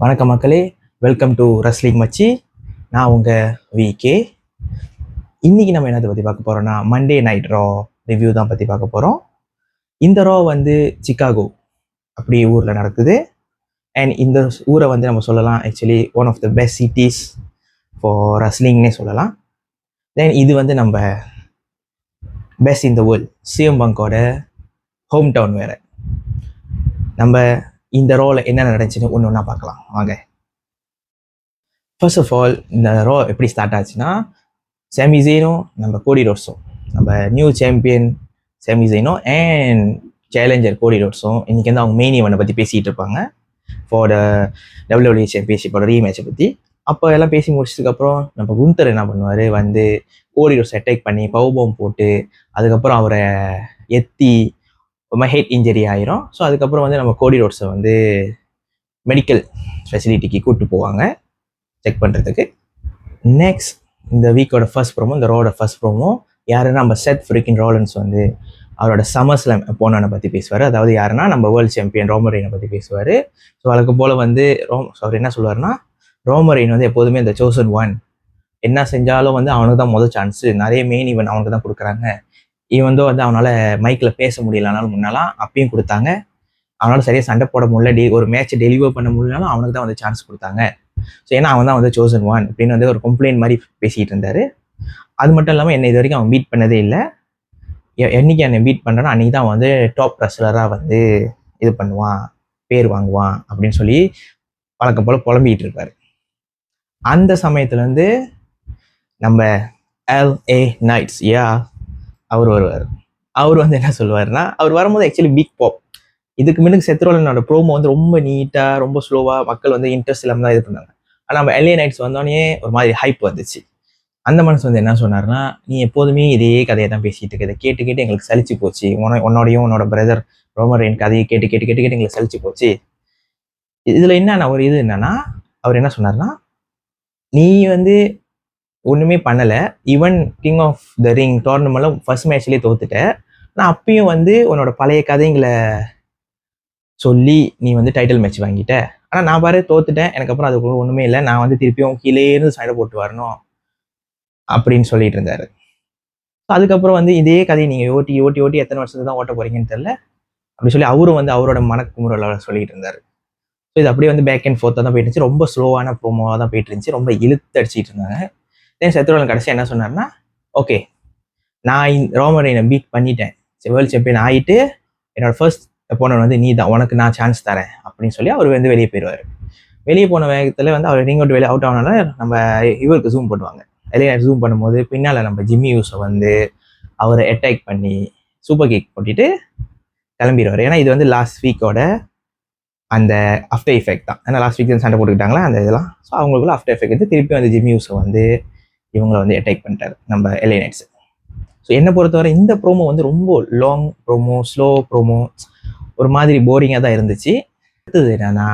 வணக்கம் மக்களே, welcome to wrestling மச்சி. நான் உங்கள் விகே. இன்னைக்கு நம்ம என்னத்தை பற்றி பார்க்க போகிறோம்னா மண்டே நைட் ரா ரிவ்யூ தான் பற்றி பார்க்க போகிறோம். இந்த ரா வந்து சிக்காகோ அப்படி ஊரில் நடக்குது. அண்ட் இந்த ஊரை வந்து நம்ம சொல்லலாம் actually one of the best cities for ரெஸ்லிங்னே சொல்லலாம். தென் இது வந்து நம்ம best in the world CM பங்கோட ஹோம் டவுன் வேறு. நம்ம இந்த ரோவில் என்ன நடந்துச்சுன்னு ஒன்று ஒன்றா பார்க்கலாம் வாங்க. ஃபர்ஸ்ட் ஆஃப் ஆல் இந்த ரோ எப்படி ஸ்டார்ட் ஆச்சுன்னா, சாமி ஜெயினோ நம்ம கோடி ரோட்ஸும், நம்ம நியூ சாம்பியன் சாமி ஜெயினோ அண்ட் சேலஞ்சர் கோடி ரோட்ஸும் இன்றைக்கி வந்து அவங்க மெயின் ஈவெண்ட்டை பற்றி பேசிகிட்டு இருப்பாங்க ஃபார் த WWE சாம்பியன்ஷிப்போட ரீமேட்சை பற்றி. அப்போ எல்லாம் பேசி முடிச்சதுக்கப்புறம் நம்ம குந்தர் என்ன பண்ணுவார், வந்து கோடி ரோட்ஸ் அட்டாக் பண்ணி பவர் பாம் போட்டு அதுக்கப்புறம் அவரை எத்தி ரொம்ப ஹெட் இன்ஜரி ஆயிரும். ஸோ அதுக்கப்புறம் வந்து நம்ம கோடி ரோட்ஸை வந்து மெடிக்கல் ஃபெசிலிட்டிக்கு கூப்பிட்டு போவாங்க செக் பண்ணுறதுக்கு. நெக்ஸ்ட் இந்த வீக்கோட ஃபர்ஸ்ட் ப்ரோமோ, இந்த ரோட ஃபர்ஸ்ட் ப்ரோமோ யாருன்னா நம்ம செத் ஃப்ரிக்கின் ராலன்ஸ் வந்து அவரோட சம்மர்ஸ்லாம் போனவனை பற்றி பேசுவார். அதாவது யாருன்னா நம்ம வேர்ல்டு சாம்பியன் ரோமன் ரெயினை பற்றி பேசுவார். ஸோ அதுக்கு போல் வந்து அவர் என்ன சொல்லுவார்னா, ரோமன் ரெயின் வந்து எப்போதுமே இந்த சோசன் ஒன், என்ன செஞ்சாலும் வந்து அவனுக்கு தான் முதல் சான்ஸு, நிறைய மெயின் ஈவென்ட் அவனுக்கு தான் கொடுக்குறாங்க. இவன் வந்து அவனால் மைக்கில் பேச முடியலனாலும் முன்னாலாம் அப்பயும் கொடுத்தாங்க. அவனால் சரியாக சண்டை போட முடியல, ஒரு மேட்ச்சை டெலிவர் பண்ண முடியலனாலும் அவனுக்கு தான் வந்து சான்ஸ் கொடுத்தாங்க. ஸோ ஏன்னா அவன் தான் வந்து சோசன் ஒன் அப்படின்னு வந்து ஒரு கம்ப்ளைண்ட் மாதிரி பேசிகிட்டு இருந்தார். அது மட்டும் இல்லாமல் என்னை இது வரைக்கும் அவன் பீட் பண்ணதே இல்லை. என்னைக்கு என்னை பீட் பண்ணுறானோ அன்றைக்கி தான் வந்து டாப் ரெஸ்லராக வந்து இது பண்ணுவான், பேர் வாங்குவான் அப்படின்னு சொல்லி வழக்கம் போல் புலம்பிக்கிட்டு இருப்பார். அந்த சமயத்தில் வந்து நம்ம LA நைட்ஸ் அவர் வருவார். அவர் வந்து என்ன சொல்லுவார்னா, அவர் வரும்போது ஆக்சுவலி பிக் பாப். இதுக்கு முன்னுக்கு செத்ரோலனோட ப்ரோமோ வந்து ரொம்ப நீட்டாக ரொம்ப ஸ்லோவாக மக்கள் வந்து இன்ட்ரெஸ்ட் இல்லாமல் தான் இது பண்ணாங்க. ஆனால் நம்ம LA நைட்ஸ் வந்தோடனே ஒரு மாதிரி ஹைப் வந்துச்சு. அந்த மனசு வந்து என்ன சொன்னார்னா, நீ எப்போதுமே இதே கதையை தான் பேசிகிட்டு இருக்க, இதை கேட்டு கேட்டு எங்களுக்கு சலிச்சு போச்சு, உன்னோடையும் உன்னோட பிரதர் ரோமன் ரெயின் கதையை கேட்டு கேட்டு கேட்டு கேட்டு எங்களுக்கு சலிச்சு போச்சு. இதில் என்னன்னா ஒரு இது என்னன்னா, அவர் என்ன சொன்னார்னா, நீ வந்து ஒன்றுமே பண்ணலை, even king of the ring டோர்னமெண்ட்ல ஃபர்ஸ்ட் மேட்ச்லேயே தோத்துட்ட, நான் அப்பயும் வந்து உன்னோட பழைய கதைங்களை சொல்லி நீ வந்து டைட்டில் மேட்ச் வாங்கிட்ட, ஆனால் நான் பாரு தோத்துட்டேன், எனக்கு அப்புறம் அது ஒன்றுமே இல்லை, நான் வந்து திருப்பியும் கீழே இருந்து சண்டை போட்டு வரணும் அப்படின்னு சொல்லிட்டு இருந்தாரு. அதுக்கப்புறம் வந்து இதே கதையை நீங்கள் ஓட்டி ஓட்டி ஓட்டி எத்தனை வருஷத்துக்கு தான் ஓட்ட போறீங்கன்னு தெரியல அப்படி சொல்லி அவரும் வந்து அவரோட மனக்குமுறல சொல்லிட்டு இருந்தாரு. ஸோ இது அப்படியே வந்து பேக் அண்ட் ஃபோர்த்தாக தான் போயிட்டு இருந்துச்சு. ரொம்ப ஸ்லோவான ப்ரோமோவாக தான் போயிட்டு இருந்துச்சு. ரொம்ப இழுத்து அடிச்சிட்டு இருந்தாங்க. தென் செத்ரோலன் கடைசி என்ன சொன்னார்னா, ஓகே நான் ரோமன் ரெயினை பீட் பண்ணிட்டேன், வேர்ல்டு சாம்பியன் ஆகிட்டு என்னோட ஃபர்ஸ்ட் போனவன் வந்து நீ தான், உனக்கு நான் சான்ஸ் தரேன் அப்படின்னு சொல்லி அவர் வந்து வெளியே போயிடுவார். வெளியே போன வேகத்தில் வந்து அவர் ரிங் அவுட் வெளியே அவுட் ஆனால நம்ம இவருக்கு ஜூம் பண்ணுவாங்க. வெளியே ஜூம் பண்ணும்போது பின்னால் நம்ம ஜிம்மி யூஸை வந்து அவரை அட்டாக் பண்ணி சூப்பர் கிக் போட்டுட்டு கிளம்பிடுவார். ஏன்னா இது வந்து லாஸ்ட் வீக்கோட அந்த ஆஃப்டர் எஃபெக்ட் தான். ஏன்னா லாஸ்ட் வீக் சண்டை போட்டுக்கிட்டாங்களா அந்த இதெல்லாம். ஸோ அவங்களுக்குள்ள ஆஃப்டர் எஃபெக்ட் வந்து திருப்பி வந்து ஜிம்மி யூஸை வந்து இவங்களை வந்து அட்டாக் பண்ணிட்டார் நம்ம LA நைட்ஸ். ஸோ என்னை பொறுத்தவரை இந்த ப்ரோமோ வந்து ரொம்ப லாங் ப்ரோமோ, ஸ்லோ ப்ரோமோ, ஒரு மாதிரி போரிங்காக தான் இருந்துச்சு. அடுத்தது என்னன்னா,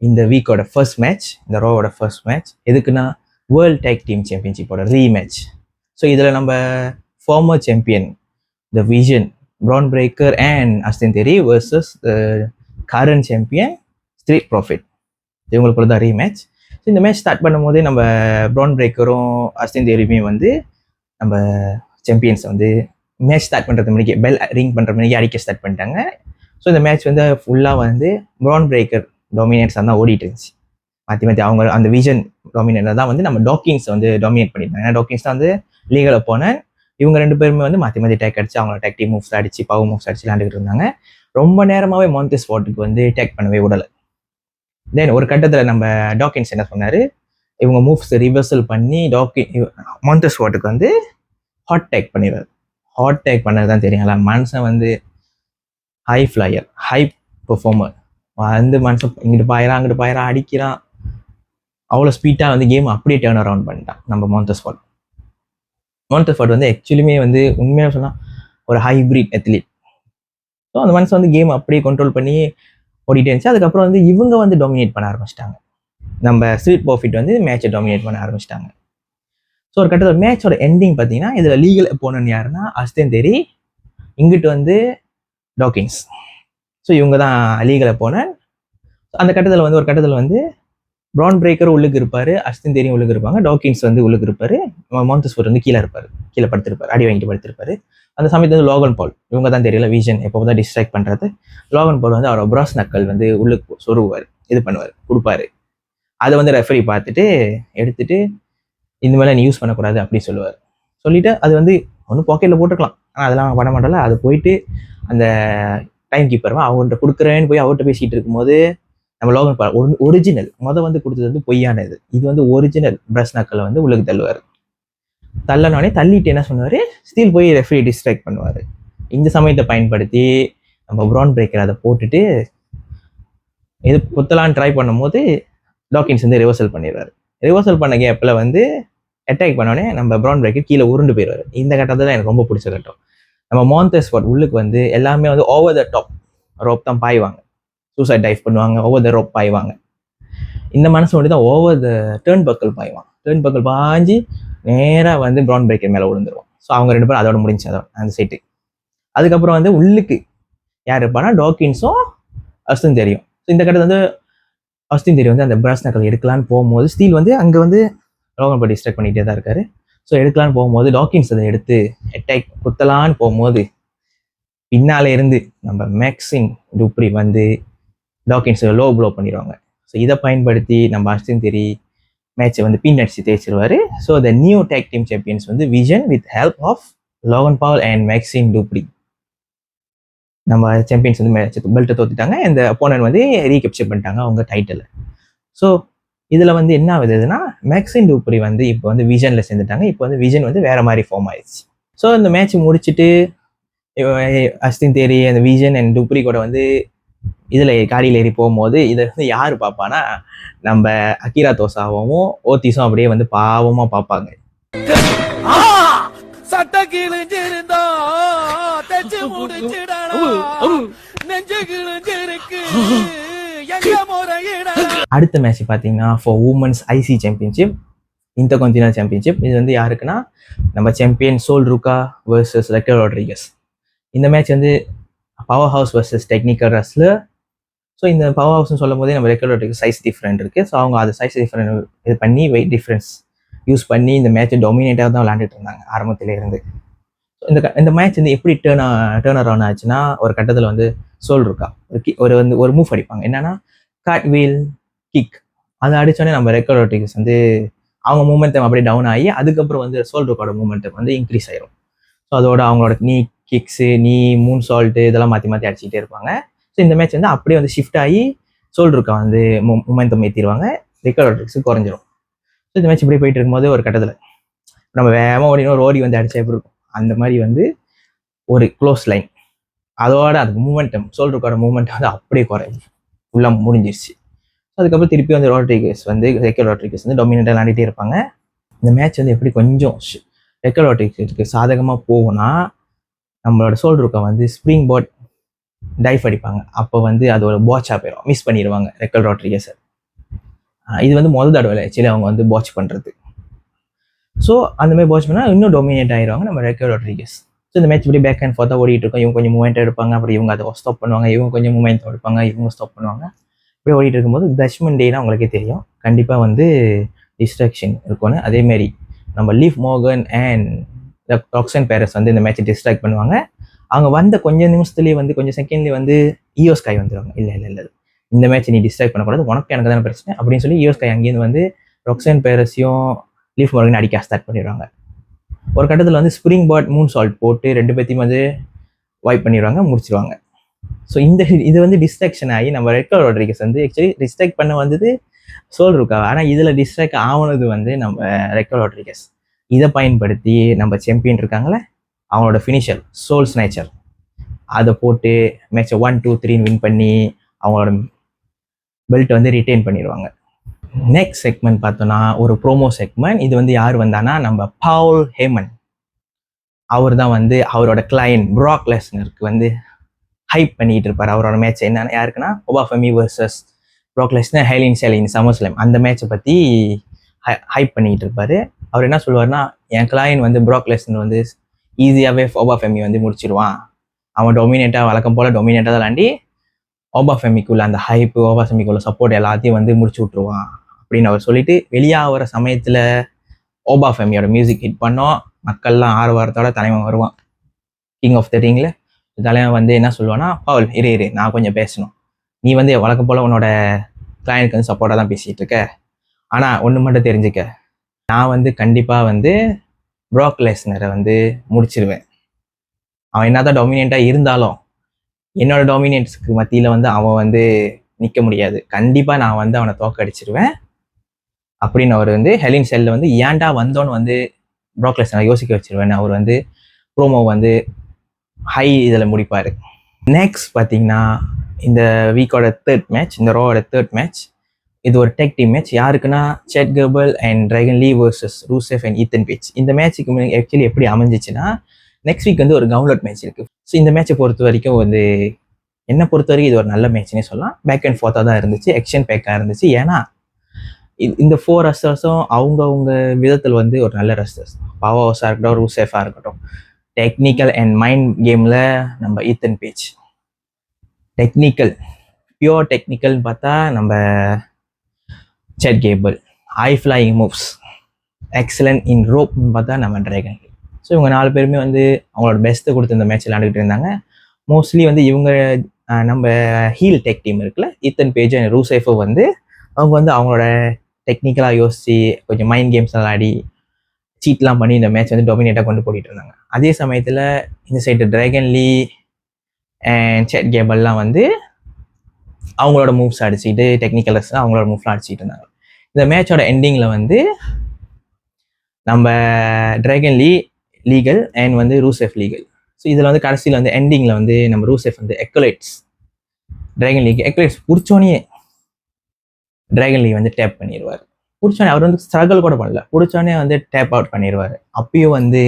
இந்த வீக்கோட ஃபர்ஸ்ட் மேட்ச், இந்த ரோவோட ஃபர்ஸ்ட் மேட்ச் எதுக்குன்னா வேர்ல்ட் டேக் டீம் சாம்பியன்ஷிப்போட ரீமேட்ச். ஸோ இதில் நம்ம former champion the Vision Bron Breakker and Austin Theory versus current champion Street Profit, இவங்களுக்குள்ள தான் ரீமேட்ச். ஸோ இந்த மேட்ச் ஸ்டார்ட் பண்ணும்போதே நம்ம ப்ரான் பிரேக்கரும் அஸ்டின் தியரியுமே வந்து நம்ம சாம்பியன்ஸ் வந்து மேட்ச் ஸ்டார்ட் பண்ணுறது மணிக்கு பெல் ரிங் பண்ணுற மணிக்கு அடிக்க ஸ்டார்ட் பண்ணிட்டாங்க. ஸோ இந்த மேட்ச் வந்து ஃபுல்லாக வந்து ப்ரான் பிரேக்கர் டாமினேட்ஸாக தான் ஓடிட்டு இருந்துச்சு. மாற்றி மாற்றி அவங்க அந்த விஷன் டாமினேட்டர் தான் வந்து நம்ம டாக்கிங்ஸ் வந்து டாமினேட் பண்ணியிருந்தாங்க. ஏன்னா டாக்கிங்ஸ் தான் வந்து லீகலில் போனேன், இவங்க ரெண்டு பேருமே வந்து மாற்றி மாற்றி டேக் அடிச்சு அவங்கள டேக் டீம் மூவ்ஸ் அடிச்சு பவர் மூவ்ஸ் அடிச்சு விளாண்டுக்கிட்டு இருந்தாங்க. ரொம்ப நேரமாகவே மான்டெஸ் வாட்டுக்கு வந்து டேக் பண்ணவே விடலை. தென் ஒரு கட்டத்தில் நம்ம டாக்கின்ஸ் என்ன சொன்னார், இவங்க மூவ்ஸ் ரிவர்சல் பண்ணி மான்டெஸ் வாட்டுக்கு வந்து ஹாட் டேக் பண்ணிடுவார். ஹாட் டேக் பண்ணது தான் தெரியுங்களா, மனுஷன் வந்து ஹை ஃப்ளையர், ஹை பெர்ஃபார்மர், வந்து மனுஷன் இங்கிட்டு பாயிறான் அங்கிட்டு பாயிறான் அடிக்கிறான், அவ்வளோ ஸ்பீட்டாக வந்து கேம் அப்படியே டேர்ன் அரவுண்ட் பண்ணிட்டான் நம்ம மான்டெஸ் வாட். மான்டெஸ் வாட் வந்து ஆக்சுவலியுமே வந்து உண்மையாக சொன்னால் ஒரு ஹைப்ரிட் அத்லீட். ஸோ அந்த மனுஷன் வந்து கேம் அப்படியே கண்ட்ரோல் பண்ணி ஓடிட்டே இருந்துச்சு. அதுக்கப்புறம் வந்து இவங்க வந்து டாமினேட் பண்ண ஆரம்பிச்சிட்டாங்க. நம்ம ஸ்ட்ரீட் ப்ராஃபிட் வந்து மேட்சை டாமினேட் பண்ண ஆரம்பிச்சிட்டாங்க. ஸோ ஒரு கட்டத்தில் மேட்சோட எண்டிங் பார்த்தீங்கன்னா இதில் லீகல் அப்போனன்ட் யாருன்னா அஸ்டின் தியரி, இங்கிட்டு வந்து டாக்கின்ஸ். ஸோ இவங்க தான் லீகல் அப்போனன்ட். அந்த கட்டத்தில் வந்து ஒரு கட்டத்தில் வந்து ப்ரான் பிரேக்கர் உள்ளுக்கு இருப்பாரு, அஸ்டின் தேரியும் உள்ளுக்கு இருப்பாங்க, டாக்கின்ஸ் வந்து உள்ளுக்கு இருப்பாரு, மாந்தஸ்ஃபோர்ட் வந்து கீழே இருப்பாரு, கீழே படுத்திருப்பாரு, அடி வாங்கிட்டு படுத்திருப்பாரு. அந்த சமயத்துல வந்து லோகன் பால், இவங்க தான் தெரியல விஷன் எப்போ தான் டிஸ்ட்ராக்ட் பண்றது. லோகன் பால் வந்து அவரோட பிராஸ் நக்கல் வந்து உள்ளுக்கு சொருகுவார், இது பண்ணுவார், கொடுப்பாரு. அதை வந்து ரெஃபரி பார்த்துட்டு எடுத்துட்டு இந்த மேலே நீ யூஸ் பண்ணக்கூடாது அப்படி சொல்லுவார். சொல்லிட்டு அது வந்து ஒன்றும் பாக்கெட்டில் போட்டுக்கலாம், ஆனால் அதெல்லாம் பண்ண மாட்டோம்ல. அது போயிட்டு அந்த டைம் கீப்பர் அவங்கள்ட்ட கொடுக்குறேன்னு போய் அவர்கிட்ட பேசிட்டு இருக்கும்போது நம்ம லோகன் பால் ஒரிஜினல் வந்து கொடுத்தது வந்து பொய்யானது, இது வந்து ஒரிஜினல் பிரஸ் நக்கலை வந்து உள்ளுக்கு தள்ளுவார். தள்ளனோடனே தள்ளிட்டு என்ன பண்ணுவார், ஸ்டீல் போய் ரெஃபரி டிஸ்ட்ராக்ட் பண்ணுவார். இந்த சமயத்தை பயன்படுத்தி நம்ம ப்ரான் பிரேக்கர் அதை போட்டுட்டு இது குத்தலான்னு ட்ரை பண்ணும்போது டாக்கின்ஸ் வந்து ரிவர்சல் பண்ணிடுவார். ரிவர்சல் பண்ண கேப்பில் வந்து அட்டாக் பண்ணோடனே நம்ம ப்ரான் பிரேக்கர் கீழே உருண்டு போயிடுவார். இந்த கட்டத்தை தான் எனக்கு ரொம்ப பிடிச்ச கட்டம். நம்ம மாந்தஸ்ஃபோர்ட் உள்ளுக்கு வந்து எல்லாமே வந்து ஓவர் த டாப் ரோப் தான் பாய்வாங்க, சூசைட் டைவ் பண்ணுவாங்க, ஓவர் த ரோப் பாய்வாங்க. இந்த மனசு மட்டும் தான் ஓவர் த டேர்ன் பக்கல் பாய்வான். டேர்ன் பக்கல் பாய்ஞ்சி நேராக வந்து ப்ரான் பிரேக்கர் மேலே விழுந்துருவோம். ஸோ அவங்க 2 பேரும் அதோட முடிஞ்சு அதோட அந்த சைட்டு. அதுக்கப்புறம் வந்து உள்ளுக்கு யார் இருப்பானா டாக்கின்ஸும் அஸ்டின் தெரியும். ஸோ இந்த கட்டத்தில் வந்து அஸ்டின் தேரி வந்து அந்த பிராஸ் நக்கல் எடுக்கலான்னு போகும்போது ஸ்டீல் வந்து அங்கே வந்து லோகன் பால் டிஸ்ட்ராக்ட் பண்ணிகிட்டே தான் இருக்காரு. ஸோ எடுக்கலான்னு போகும்போது டாக்கின்ஸ் அதை எடுத்து அட்டாக் குத்தலான்னு போகும்போது பின்னாலே இருந்து நம்ம மேக்ஸின் டூப்ரி வந்து டாக்கின்ஸ் லோ ப்ளோ பண்ணிடுவாங்க. ஸோ இதை பயன்படுத்தி நம்ம அஸ்டின் தேரி மேட்சை வந்து பின் அடிச்சு தேய்ச்சிருவாரு. So the new tag team champions வந்து Vision with help of Logan Paul and Maxxine Dupri. நம்ம சாம்பியன்ஸ் வந்து மேட்ச் பெல்ட்டை தோத்துட்டாங்க. இந்த அப்போனன்ட் வந்து ரீகேப்சர் பண்ணிட்டாங்க அவங்க டைட்டில். ஸோ இதில் வந்து என்ன ஆகுதுன்னா மேக்ஸின் டூப்ரி வந்து இப்போ வந்து விஷனில் சேர்ந்துட்டாங்க. இப்போ வந்து விஷன் வந்து வேற மாதிரி ஃபார்ம் ஆயிடுச்சு. ஸோ இந்த மேட்ச் முடிச்சுட்டு அஸ்டின் தேரி அந்த விஷன் அண்ட் டூப்ரி கூட வந்து இதில் காரியில் ஏறி போகும்போது இதை வந்து யார் பார்ப்பானா நம்ம அகிரா தோசாவும் ஓத்திஸும் அப்படியே வந்து பாவமாக பார்ப்பாங்க. சட்ட கிழிஞ்சிருந்தா தச்சு முடிச்சிடலாம், நெஞ்சு கிழிஞ்சிருக்கு எங்க முறையிட. அடுத்த மேட்ச் பார்த்தீங்கன்னா for women's IC championship, intercontinental championship. இது வந்து யாருக்குன்னா நம்ம champion Sol Ruca versus Raquel Rodriguez. இந்த மேட்ச் வந்து powerhouse versus technical wrestler. So இந்த பவர் ஹவுஸ்னு சொல்லும் போதே நம்ம ரெக்கல் ராட்ரிகஸ் சைஸ் டிஃப்ரெண்ட் இருக்குது. ஸோ அவங்க அது சைஸ் டிஃப்ரெண்ட் இது பண்ணி வெயிட் டிஃப்ரென்ஸ் யூஸ் பண்ணி இந்த மேட்சை டொமினேட்டாக தான் விளையாண்டுட்டு இருந்தாங்க ஆரம்பத்திலே இருந்து. இந்த மேட்ச் வந்து எப்படி டேர்ன் அரவுண்ட் ஆச்சுன்னா ஒரு கட்டத்தில் வந்து சோல் ருக்கா ஒரு மூவ் அடிப்பாங்க, என்னன்னா காட் வீல் கிக். அதை அடித்தோடனே நம்ம ரெக்கல் ராட்ரிகஸ் வந்து அவங்க மூமெண்டம் அப்படியே டவுன் ஆகி அதுக்கப்புறம் வந்து சோல் ருக்காவோட மூமெண்டம் வந்து இன்க்ரீஸ் ஆயிரும். ஸோ அதோட அவங்களோட நீ கிக்ஸு நீ மூன் சால்ட்டு இதெல்லாம் மாற்றி மாற்றி அடிச்சுக்கிட்டே இருப்பாங்க. ஸோ இந்த மேட்ச் வந்து அப்படியே வந்து ஷிஃப்ட் ஆகி சோல் ருக்கா வந்து மூமெண்டம் ஏற்றிடுவாங்க, ரெக்கல் ராட்ரிகஸ் குறைஞ்சிரும். ஸோ இந்த மேட்ச் இப்படி போயிட்டு இருக்கும்போது ஒரு கட்டத்தில் நம்ம வேகமாக ஓடி வந்து அடிச்சா எப்படி இருக்கும் அந்த மாதிரி வந்து ஒரு க்ளோஸ் லைன், அதோட அது மூமெண்டம் சோல் ருக்காவோட மூமெண்டம் வந்து அப்படியே குறைஞ்சி உள்ள முடிஞ்சிருச்சு. அதுக்கப்புறம் திருப்பி வந்து ரெக்கல் ராட்ரிகஸ் வந்து டொமினேட்டாக விளையாடிட்டே இருப்பாங்க. இந்த மேட்ச் வந்து எப்படி கொஞ்சம் ரெக்கல் ராட்ரிகஸ்க்கு சாதகமாக போகும்னா நம்மளோட சோல் ருக்கா வந்து ஸ்ப்ரிங் பாட் டைஃப் அடிப்பாங்க, அப்போ வந்து அது ஒரு பாட்சாக போயிடும், மிஸ் பண்ணிடுவாங்க ரெக்கல் ராட்ரிகஸை. இது வந்து முதல் தடவை ஆக்சுவலி அவங்க வந்து வாட்ச் பண்ணுறது. ஸோ அந்த மாதிரி வாட்ச் பண்ணால் இன்னும் டொமினேட் ஆயிடுவாங்க நம்ம ரெக்கல் ராட்ரிகஸ். ஸோ இந்த மேட்ச் இப்படி பேக் அண்ட் ஃபோர்த்தாக ஓடிட்டு இருக்கோம். இவங்க கொஞ்சம் மூமெண்ட் எடுப்பாங்க, அப்புறம் இவங்க அதை ஸ்டாப் பண்ணுவாங்க, இவங்க கொஞ்சம் மூமெண்ட் எடுப்பாங்க, இவங்க ஸ்டாப் பண்ணுவாங்க. இப்படி ஓடிட்டு இருக்கும்போது ஜட்ஜ்மெண்ட் டேனா உங்களுக்கே தெரியும் கண்டிப்பாக வந்து டிஸ்ட்ராக்ஷன் இருக்கும்னு. அதேமாரி நம்ம லீவ் மோர்கன் அண்ட் ராக்ஸன் பேரஸ் வந்து இந்த மேட்சை டிஸ்ட்ராக்ட் பண்ணுவாங்க. அவங்க வந்த கொஞ்சம் நிமிஷத்துலேயே வந்து கொஞ்சம் செகண்ட்லேயே வந்து இயோ ஸ்கை வந்துடுவாங்க. இல்லை இந்த மேட்ச் நீ டிஸ்ட்ராக்ட் பண்ணக்கூடாது, உனக்கு எனக்கு தானே பிரச்சனை அப்படின்னு சொல்லி இயோ ஸ்கை அங்கேருந்து வந்து ராக்ஸன் பேரஸையும் லீவ் மோர்கன் அடிக்க ஸ்டார்ட் பண்ணிடுவாங்க. ஒரு கட்டத்தில் வந்து ஸ்ப்ரிங் பாட் மூன் சால்ட் போட்டு 2 பேர்த்தையும் வந்து வைப் பண்ணிடுவாங்க, முடிச்சிருவாங்க. ஸோ இது வந்து டிஸ்ட்ராக்ஷன் ஆகி நம்ம ரெக்கல் ராட்ரிகஸ் வந்து ஆக்சுவலி டிஸ்ட்ராக்ட் பண்ண வந்தது சோல் ருக்கா, ஆனால் இதில் டிஸ்ட்ராக்ட் ஆனது வந்து நம்ம ரெக்கல் ராட்ரிகஸ். இதை பயன்படுத்தி நம்ம சாம்பியன் இருக்காங்களே அவங்களோட ஃபினிஷர் சோல் ஸ்னேச்சர் அதை போட்டு மேட்சை 1, 2, 3 வின் பண்ணி அவங்களோட பெல்ட் வந்து ரிட்டைன் பண்ணிடுவாங்க. நெக்ஸ்ட் செக்மெண்ட் பார்த்தோன்னா ஒரு ப்ரோமோ செக்மெண்ட். இது வந்து யார் வந்தானா நம்ம பவுல் ஹேமன். அவர் தான் வந்து அவரோட கிளையண்ட் ப்ராக் லெஸ்னருக்கு வந்து ஹைப் பண்ணிட்டு இருப்பார். அவரோட மேட்ச் என்னன்னா யாருக்குன்னா ஒபாஃபெமி வர்சஸ் ப்ராக் லெஸ்னர் ஹெலின் செலின் சமர்ஸ்லேம் அந்த மேட்சை பற்றி ஹைப் பண்ணிட்டு இருப்பாரு. அவர் என்ன சொல்லுவார்னா என் கிளையண்ட் வந்து ப்ராக் லெஸ்னர் வந்து ஈஸியாகவே ஒபாஃபெமி வந்து முடிச்சிருவான், அவன் டொமினேட்டாக வழக்கம் போல் டொமினேட்டாக தான் விளாண்டி ஒபாஃபெமிக்குள்ள அந்த ஹைப்பு ஒபாஃபெமிக்குள்ள சப்போர்ட் எல்லாத்தையும் வந்து முடிச்சு விட்ருவான் அப்படின்னு அவர் சொல்லிட்டு வெளியாகிற சமயத்தில் ஓபா ஃபேமிலியோட மியூசிக் ஹிட் பண்ணோம். மக்கள்லாம் ஆர்வத்தோட தலைவன் வருவான். கிங் ஆஃப் த ரிங்கில் தலைவன் வந்து என்ன சொல்லுவான்னா, பவுல் இரு நான் கொஞ்சம் பேசணும். நீ வந்து வழக்கம் போல் உன்னோட கிளையனுக்கு வந்து சப்போர்ட்டாக தான் பேசிகிட்டு இருக்க. ஆனால் ஒன்று மட்டும் தெரிஞ்சுக்க, நான் வந்து கண்டிப்பாக வந்து ப்ராக் லெஸ்னரை வந்து முடிச்சிருவேன். அவன் என்னதான் டாமினேட்டாக இருந்தாலும் என்னோட டாமினேட்ஸ்க்கு மத்தியில் வந்து அவன் வந்து நிற்க முடியாது. கண்டிப்பாக நான் வந்து அவனை தோக்கடிச்சிருவேன் அப்படின்னு அவர் வந்து ஹெலின் செல்ல வந்து ஏன்டா வந்தோன்னு வந்து ப்ராக் லெஸ்னரை யோசிக்க வச்சிருவேன். அவர் வந்து ப்ரோமோ வந்து ஹை இதில் முடிப்பார். நெக்ஸ்ட் பார்த்தீங்கன்னா இந்த வீக்கோட தேர்ட் மேட்ச், இந்த ரோவோட தேர்ட் மேட்ச், இது ஒரு டெக் டீம் மேட்ச். யாருக்குன்னா Chad Gable and Dragon Lee versus Rusev and Ethan Page. இந்த மேட்ச்சுக்கு ஆக்சுவலி எப்படி அமைஞ்சிச்சுன்னா, நெக்ஸ்ட் வீக் வந்து ஒரு கவுன்லோட் மேட்ச் இருக்குது. ஸோ இந்த மேட்சை பொறுத்த வரைக்கும் வந்து என்னை பொறுத்த வரைக்கும் இது ஒரு நல்ல மேட்ச்னே சொல்லலாம். பேக் அண்ட் ஃபோர்த்தாக தான் இருந்துச்சு, எக்ஷன் பேக்காக இருந்துச்சு. ஏன்னா இந்த 4 ரஸ்டர்ஸும் அவங்கவுங்க விதத்தில் வந்து ஒரு நல்ல ரஸ்டர்ஸ். பவர்ஸாக இருக்கட்டும், ரூசெஃபாக இருக்கட்டும், டெக்னிக்கல் அண்ட் மைண்ட் கேமில் நம்ம ஈத்தன் பேஜ் டெக்னிக்கல், பியூர் டெக்னிக்கல்னு பார்த்தா நம்ம Chad Gable, high flying moves, excellent in ரோப்னு பார்த்தா நம்ம டிராகன். ஸோ இவங்க 4 பேருமே வந்து அவங்களோட பெஸ்ட்டை கொடுத்து இந்த மேட்ச் விளையாண்டுக்கிட்டு இருந்தாங்க. மோஸ்ட்லி வந்து இவங்க நம்ம ஹீல் டெக் டீம் இருக்குல்ல, ஈத்தன் பேஜ் அண்ட் ரூசெஃபோ வந்து அவங்க வந்து அவங்களோட டெக்னிக்கலாக யோசித்து கொஞ்சம் மைண்ட் கேம்ஸ் விளையாடி சீட்லாம் பண்ணி இந்த மேட்ச் வந்து டொமினேட்டாக கொண்டு போயிட்டு இருந்தாங்க. அதே சமயத்தில் இந்த side Dragon Lee and Chad கேபிள்லாம் வந்து அவங்களோட மூவ்ஸ் அடிச்சுக்கிட்டு டெக்னிக்கல்ஸ் அவங்களோட மூவ்லாம் அடிச்சுக்கிட்டு இருந்தாங்க. இந்த மேட்சோட எண்டிங்கில் வந்து நம்ம டிராகன் லீ லீகல் அண்ட் வந்து ரூசெஃப் லீகல். ஸோ இதில் வந்து கடைசியில் வந்து எண்டிங்கில் வந்து நம்ம ரூசெஃப் வந்து எக்கலைட்ஸ் டிராகன் லீக் எக்கலைட்ஸ் பிடிச்சோன்னே டிராகன் லீக் வந்து டேப் பண்ணிடுவார். பிடிச்சோன்னே அவர் வந்து ஸ்ட்ரகிள் கூட பண்ணல, பிடிச்சோன்னே வந்து டேப் அவுட் பண்ணிடுவார். அப்பயும் வந்து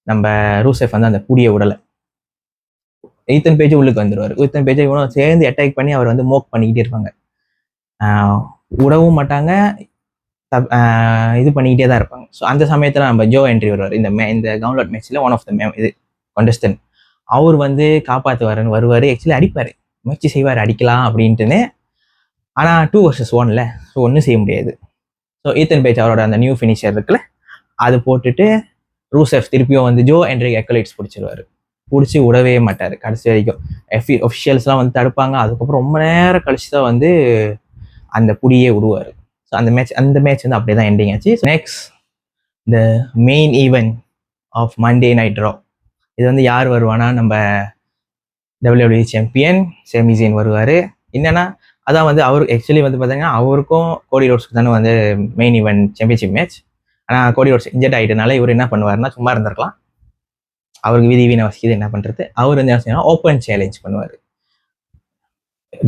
நம்ம ரூசெஃப் வந்து அந்த புடியை விடலை. ஈத்தன் பேஜ் உள்ளுக்கு வந்துடுவார். ஈத்தன் பேஜை இவனும் சேர்ந்து அட்டாக் பண்ணி அவர் வந்து மோக் பண்ணிக்கிட்டே இருப்பாங்க. விடவும் மாட்டாங்க, இது பண்ணிக்கிட்டே தான் இருப்பாங்க. ஸோ அந்த சமயத்தில் நம்ம ஜோ என்ட்ரி வருவார். இந்த கவுன்லோட் மேட்ச்சில் ஒன் ஆஃப் த இது கண்டஸ்டன்ட். அவர் வந்து காப்பாற்றுவாருன்னு வருவார். ஆக்சுவலி அடிப்பார், முயற்சி செய்வார் அடிக்கலாம் அப்படின்ட்டுன்னு. ஆனால் 2 vs 1ல ஸோ ஒன்றும் செய்ய முடியாது. ஸோ ஈத்தன் பேஜ் அவரோட அந்த நியூ ஃபினிஷர் இருக்குல்ல, அது போட்டுட்டு ரூசெஃப் திருப்பியும் வந்து ஜோ என்ட்ரி எக்கலைட்ஸ் பிடிச்சிருவார். பிடிச்சி விடவே மாட்டார் கடைசி வரைக்கும். ஒஃபிஷியல்ஸ்லாம் வந்து தடுப்பாங்க. அதுக்கப்புறம் ரொம்ப நேரம் கழிச்சு தான் வந்து அந்த புடியே விடுவார். ஸோ அந்த மேட்ச் வந்து அப்படியே தான் எண்டிங் ஆச்சு. Next the main event of Monday night Raw. இது வந்து யார் வருவானா, நம்ம WWE சாம்பியன் சேமி ஜெயின் வருவார். என்னன்னா அதான் வந்து அவர் ஆக்சுவலி வந்து பார்த்தீங்கன்னா அவருக்கும் கோடி ரோட்ஸ்க்கு தானே வந்து மெயின் ஈவெண்ட் சாம்பியன்ஷிப் மேட்ச். ஆனால் கோடி ரோட்ஸ் இன்ஜெக்ட் ஆகிட்டனால இவர் என்ன பண்ணுவார்னா, சும்மா இருந்திருக்கலாம், அவருக்கு விதிவினை வசிக்குது, என்ன பண்ணுறது, அவர் வந்து என்ன செய்யணும், ஓப்பன் சேலஞ்ச் பண்ணுவார்.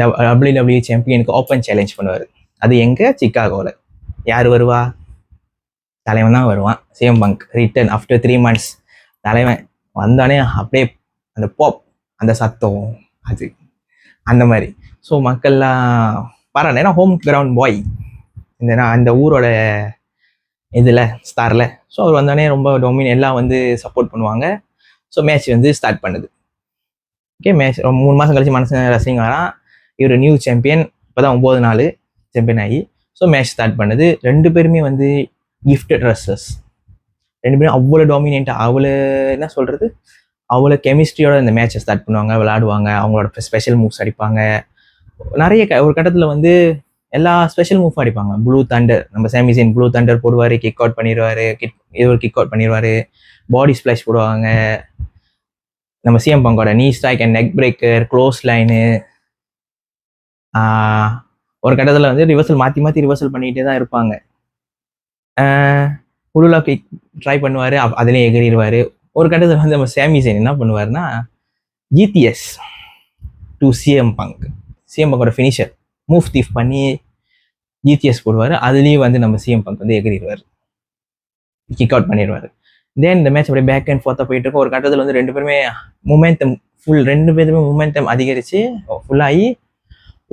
WWE சாம்பியனுக்கு ஓப்பன் சேலஞ்ச் பண்ணுவார். அது எங்கே, சிக்காகோவில். யார் வருவா, தலைவன் தான் வருவான். CM bunk return after 3 months. தலைவன் வந்தானே அப்படியே அந்த பாப், அந்த சத்தம், அது அந்த மாதிரி. ஸோ மக்கள்லாம் பரவாயில்ல, ஏன்னா ஹோம் கிரவுண்ட் பாய் அந்த ஊரோட இதில் ஸ்டாரில். ஸோ அவர் வந்தோடனே ரொம்ப எல்லாம் வந்து சப்போர்ட் பண்ணுவாங்க. ஸோ மேட்ச் வந்து ஸ்டார்ட் பண்ணுது. ஓகே, மேட்ச் 3 மாதம் கழிச்சு மனசு ரசிங்க வரான். இவர் நியூ சாம்பியன், இப்போ தான் 9 நாள் சாம்பியன் ஆகி. ஸோ மேட்ச் ஸ்டார்ட் பண்ணுது. 2 பேருமே வந்து கிஃப்டட் ரெஸ்லர்ஸ். 2 பேரும் அவ்வளோ டாமினேட்டாக, அவ்வளோ என்ன சொல்கிறது, அவ்வளோ கெமிஸ்ட்ரியோட இந்த மேட்சை ஸ்டார்ட் பண்ணுவாங்க, விளையாடுவாங்க, அவங்களோட ஸ்பெஷல் மூவ்ஸ் அடிப்பாங்க. நிறைய ஒரு கட்டத்தில் வந்து எல்லா ஸ்பெஷல் மூவ் அடிப்பாங்க. ப்ளூ தண்டர், நம்ம சேமி ஜெயின் ப்ளூ தண்டர் போடுவார், கிக் அவுட் பண்ணிடுவார், கிக் அவுட் பண்ணிடுவார், பாடி ஸ்பிளாஷ் போடுவாங்க. நம்ம சிஎம் பங்கோட நீ strike and neck breaker, close line. ஒரு கட்டத்தில் வந்து ரிவர்சல் மாற்றி ரிவர்சல் பண்ணிகிட்டே தான் இருப்பாங்க. உளுலா கிக் ட்ரை பண்ணுவார், அதுலேயும் எகிரிடுவார். ஒரு கட்டத்தில் வந்து நம்ம சேமி ஜெயின் என்ன பண்ணுவார்னா, ஜிடிஎஸ் டு சிஎம் பங்கோட ஃபினிஷர் மூவ் தீஃப் பண்ணி ஜிடிஎஸ் போடுவார். அதுலேயும் வந்து நம்ம சிஎம் பங்க் வந்து எகிரிடுவார், கிக் அவுட் பண்ணிடுவார். தென் இந்த மேட்ச் அப்படியே பேக் அண்ட் ஃபோர்த்தாக போயிட்டு இருக்கும். ஒரு கட்டத்தில் வந்து 2 பேருமே மொமெண்டம் ஃபுல், 2 பேருமே மொமெண்டம் அதிகரித்து ஃபுல்லாகி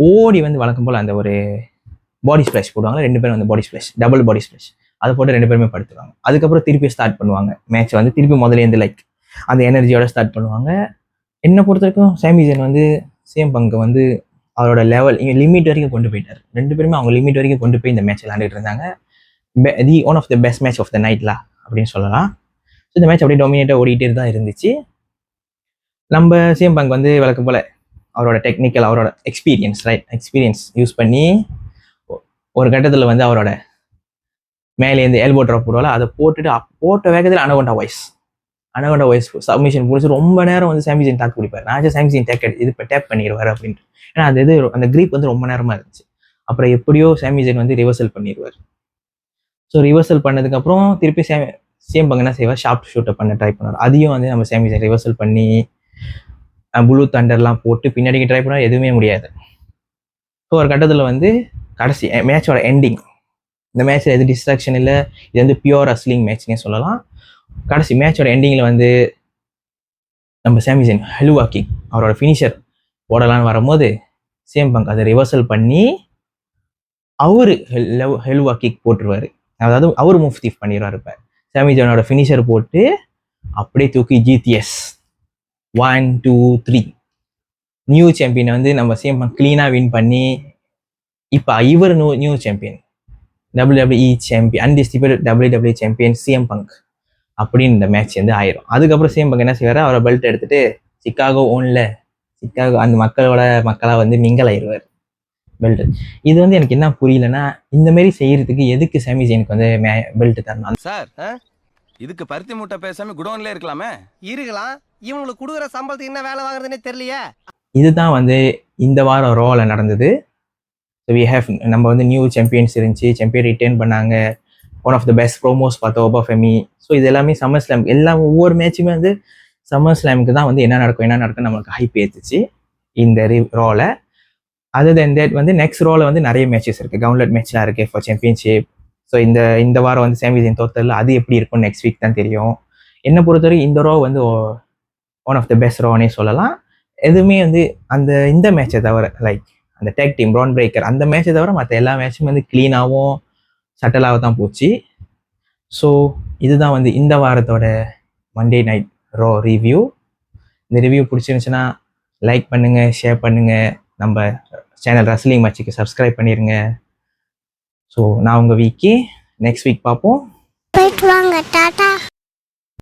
ஓடி வந்து வழக்கம் போல் அந்த ஒரு பாடி ஸ்பிளாஷ் போடுவாங்க. 2 பேரும் வந்து பாடி ஸ்பிளாஷ், டபுள் பாடி ஸ்பிளாஷ், அதை போட்டு 2 பேருமே படுத்துருவாங்க. அதுக்கப்புறம் திருப்பி ஸ்டார்ட் பண்ணுவாங்க மேட்ச் வந்து திருப்பி முதலேருந்து லைக் அந்த எனர்ஜியோட ஸ்டார்ட் பண்ணுவாங்க. என்னை பொறுத்த வரைக்கும் சேமி ஜெயின் வந்து சிஎம் பங்கை வந்து அவரோட லெவல் லிமிட் வரைக்கும் கொண்டு போயிட்டார். 2 பேருமே அவங்க லிமிட் வரைக்கும் கொண்டு போய் இந்த மேட்ச் விளையாண்டுட்டு இருந்தாங்க. One of the best match of the நைட்லா அப்படின்னு சொல்லலாம். ஸோ இந்த மேட்ச் அப்படியே டொமினேட்டாக ஓடிட்டே தான் இருந்துச்சு. நம்ம சிஎம் பங்க் வந்து வழக்கம் போல் அவரோட டெக்னிக்கல், அவரோட எக்ஸ்பீரியன்ஸ் யூஸ் பண்ணி ஒரு கட்டத்தில் வந்து அவரோட மேலேருந்து எல்போ ட்ராப் போடுவாள், அதை போட்ட வேகத்தில் அனகொண்டா வாய்ஸ் சப்மிஷன் பிடிச்சி ரொம்ப நேரம் வந்து சாமிஜின் தாக்கு பிடிப்பார். நான் சாமிஜின் இது இப்போ டேப் பண்ணிடுவார் அப்படின்ட்டு. ஏன்னா அந்த கிரீப் வந்து ரொம்ப நேரமாக இருந்துச்சு. அப்புறம் எப்படியோ சாமிஜின் வந்து ரிவர்சல் பண்ணிடுவார். ஸோ ரிவர்சல் பண்ணதுக்கப்புறம் திருப்பி சிஎம் பங்க் என்ன செய்வார், ஷார்ப் ஷூட்டை பண்ண ட்ரை பண்ணுவார். அதையும் வந்து நம்ம சாமிஜின் ரிவர்சல் பண்ணி ப்ளூ தண்டர்லாம் போட்டு பின்னாடிக்கு ட்ரை பண்ணால் எதுவுமே முடியாது. ஸோ ஒரு கட்டத்தில் வந்து கடைசி மேட்சோட எண்டிங், இந்த மேட்ச்சில் எது டிஸ்ட்ராக்ஷன் இல்லை, இது வந்து பியூர் ரஸ்லிங் மேட்ச்னே சொல்லலாம். கடைசி மேட்சோட எண்டிங்கில் வந்து நம்ம சாமிஜின் ஹெலுவா கிக் அவரோட ஃபினிஷர் போடலான்னு வரும்போது சிஎம் பங்க் அதை ரிவர்சல் பண்ணி அவரு ஹெலுவா கிக் போட்டுருவார். அதாவது அவர் மூவ் தீஃப் பண்ணிடுவார். இப்போ சாமிஜினோட ஃபினிஷர் போட்டு அப்படியே தூக்கி ஜிடிஎஸ் 1 2 3 நியூ சாம்பியனை வந்து நம்ம சிஎம் பங்க் கிளீனாக வின் பண்ணி இப்போ இவர் new champion, WWE champion, அன்டிஸ்டிபியூட்டட் WWE champion CM bunk அப்படின்னு இந்த மேட்ச் வந்து ஆயிரும். அதுக்கப்புறம் சிஎம் பங்க் என்ன செய்வார், அவரை பெல்ட் எடுத்துட்டு சிக்காகோ அந்த மக்களாக வந்து மிங்கல் ஆயிடுவார் பெல்ட். இது வந்து எனக்கு என்ன புரியலன்னா, இந்த மாதிரி செய்யறதுக்கு எதுக்கு சாமிஜினுக்கு வந்து பெல்ட் தரணும் சார்? இதுக்கு பருத்தி மூட்டை பேசாம குடோன்ல இருக்கலாம். இவங்களுக்கு கொடுக்குற சம்பளத்துக்கு என்ன வேலை வாங்குறதுன்னே தெரியலையே. இதுதான் வந்து இந்த வாரம் ரோல நடந்தது. நம்ம வந்து நியூ சாம்பியன்ஸ் இருந்துச்சு, சாம்பியன் ரிட்டைன் பண்ணாங்க, one of the best promos பார்த்தோம் ஓபா ஃபெமி. ஸோ இது எல்லாமே சம்மர் ஸ்லாம், ஒவ்வொரு மேட்சுமே வந்து சம்மர் ஸ்லாமுக்கு தான் வந்து என்ன நடக்கும் நம்மளுக்கு ஹைப் ஏற்றுச்சு இந்த ரோல. அதர் தென் தட் வந்து நெக்ஸ்ட் ரோல வந்து நிறைய மேட்சஸ் இருக்குது, கவுன்லெட் மேட்ச்லாம் இருக்குது ஃபார் சாம்பியன்ஷிப். ஸோ இந்த வாரம் வந்து சாம்பியன் தோத்தரில் அது எப்படி இருக்கும் நெக்ஸ்ட் வீக் தான் தெரியும். என்னை பொறுத்தவரைக்கும் இந்த ரோ வந்து ஒன் ஆஃப் த பெஸ்ட் ரோனே சொல்லலாம். எதுவுமே வந்து இந்த மேட்சை தவிர, லைக் அந்த டேக் டீம் ப்ரான் பிரேக்கர் அந்த மேட்சை தவிர மற்ற எல்லா மேட்சும் வந்து க்ளீனாகவும் சட்டலாக தான் போச்சு. ஸோ இதுதான் வந்து இந்த வாரத்தோட மண்டே நைட் ரோ ரிவ்யூ. இந்த ரிவ்யூ பிடிச்சிருந்துச்சுன்னா லைக் பண்ணுங்கள், ஷேர் பண்ணுங்கள், நம்ம சேனல் ரஸ்லிங் மச்சிக்கு சப்ஸ்கிரைப் பண்ணிடுங்க. ஸோ நான் உங்கள் வீக்கி நெக்ஸ்ட் வீக் பார்ப்போம். போயிட்டு வாங்க, டாடா.